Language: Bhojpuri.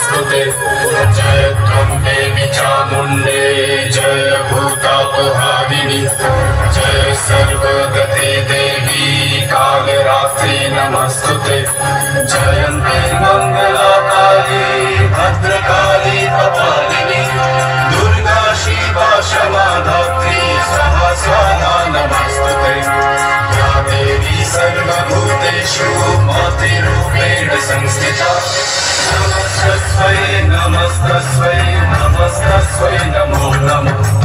नमस्तुते। जय त्वं देवी चामुण्डे जय भूतापहारिणि जय सर्वगते देवी कालरात्रि नमस्तुते। जयन्ते मङ्गलाकाली भद्रकाली कपालिनी दुर्गा शिवा क्षमा धात्री सहस्रनामा नमस्तुते। या देवी सर्वभूतेषु मातृरूपेण संस्थिता नमस्तस्यै नमस्तस्यै नमस्तस्यै नमो नमः।